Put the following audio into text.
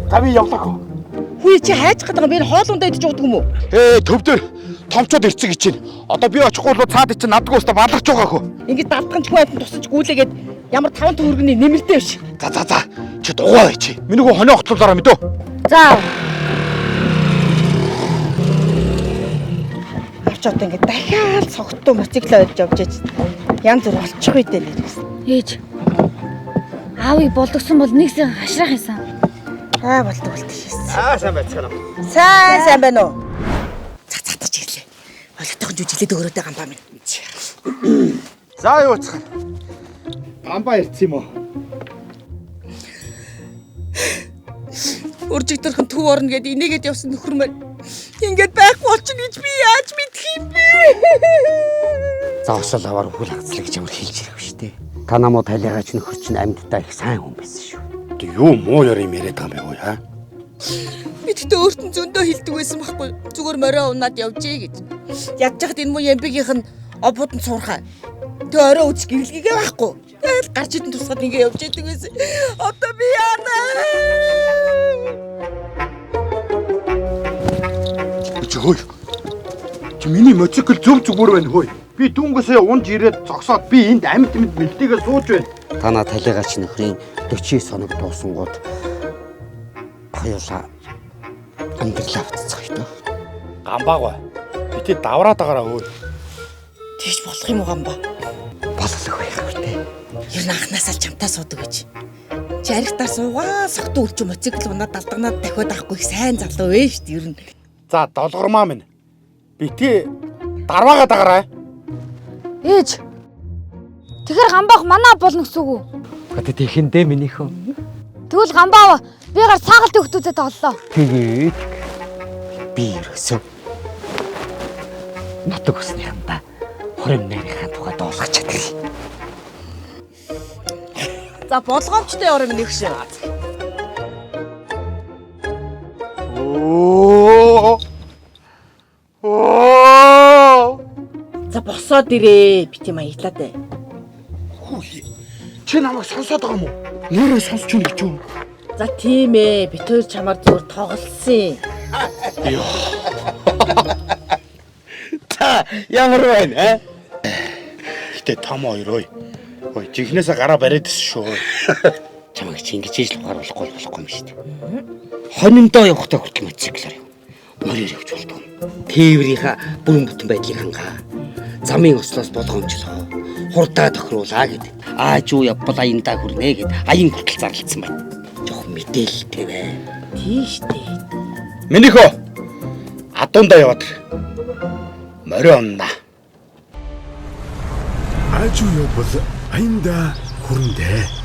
За би явлаа. Хүй чи хайж гадаг би хоолундаа идэж уудаг юм уу? Төвдөр томчууд ирцэг гэж чинь. Одоо би очихгүй бол цаад чинь надад уустаа балгаж байгаа хөө. Ингээд давтхан ч хөөд тусаж гүйлээгээд ямар 5 төгрөгийн нэмэлтээ биш. За. Чи дугаа бай чи. Миний хөө хонио хотлуулаараа мэдөө. За. Авч одоо ингээд дахиад цогтуу мотоцикл ойж явж янз бүр олчих үедээ нэрээс. Ээж. Аавыг болдгсон бол нэгсэн хашраах юмсан. Болдог шээс. Сайн байцгаана. Сайн байна уу? Цацаатаж ирлээ. Олоотойхон жүжиглээд өгөрөөдөө гамбаа минь. За юу цаа. Гамбаа ирц юм уу? Уржигдэрхэн төв орно гэдээ инээгээд явсан нөхөр маань ингээд байхгүй болчихно гэж би яаж мэдэх юм бэ? Заавшил аваар үхэл хацлаа гэж ямар хэлж ирэх шүү дээ. Та намуу талигач нөхөр чинь амьдтай их сайн хүн байсан шүү. Юу муу яр юм яриад байгаа юм бэ хаа? Би тэгтээ өөртөө зөндөө хилдэг байсан байхгүй. Зүгээр морой унаад явжээ гэж. Ядж хахад энэ муу ямбигийнх нь обууд нь суурхаа. Тэгээ орой үз гэрэлгийгээ байхгүй. Тэгэл гарч идэн тусгаад ингээ явж идэг байсан. Одоо би яанаа? Хөөе. Чи миний мотоцикл зөв зүгээр байна хөөе. Би дүүнгээсээ унж ирээд зогсоод би энд амьд бэлтээгээ сууж байна. Танаа талигач нөхрийн 49 хоног дуусангууд хоёулаа амьдралаа баццах юм даа. Гамбаагаа. Битээ давраад байгаараа хөөе. Тэгж болох юм уу гамбаа? Боллог байх үү. Ер нь анхнаасаа л чамтаа суудаг гэж. Чи аригтаар суугаа согтуу үлч мотоцикл унаад далданаад дахиад авахгүй их сайн залуу вэ шүү дээ ер нь. За долгормаа минь. Битээ дарваагаа дагараа. Ээж. Тэгэхээр гамбаах манаа болно гэсэн үг үү? Гэтэ тэхэндээ минийхөө. Тэгвэл гамбаа бигаар цаагалт өгтүүцэд оллоо. Тэгээд би ерөөсөө нутаг усны хамтаа хорин нарийнхаа тухай дуулах чадах. За болгоомжтой ором нэг шээ. За босоод ирээ. Би тийм аяглаад бай. Хөөе. Чи намайг сонсоод байгаа юм уу? Нэрээ сонсч юм гэж юу? За тийм ээ. Бид хоёр чамаар зүгээр тоглосон. Та ямар байна Гэтэ том хоёр ой. Ой, жинхнээсээ гараа бариадсэн шүү. Чамайг чи ингэж ижил ухааруулахгүй болохгүй юм шүү дээ. Хониндоо явахдаа хүртэл мотоциклаар яв. Морьёор явж болдог. Тээврийнхаа бүрэн бүтэн байдлыг хангаа. Замын ослоос болгоомжлоо. Хурдаа тохируулаа гэдэг. Ааж юу явбал аяндаа хүрнэ гэд аян хүртэл зарлагдсан байна. Жохон мэдээлэлтэй бай. Тийш дээ. Минийхөө адуундаа яваад морь оннаа. Ааж юу явбал аяндаа хүрнэ.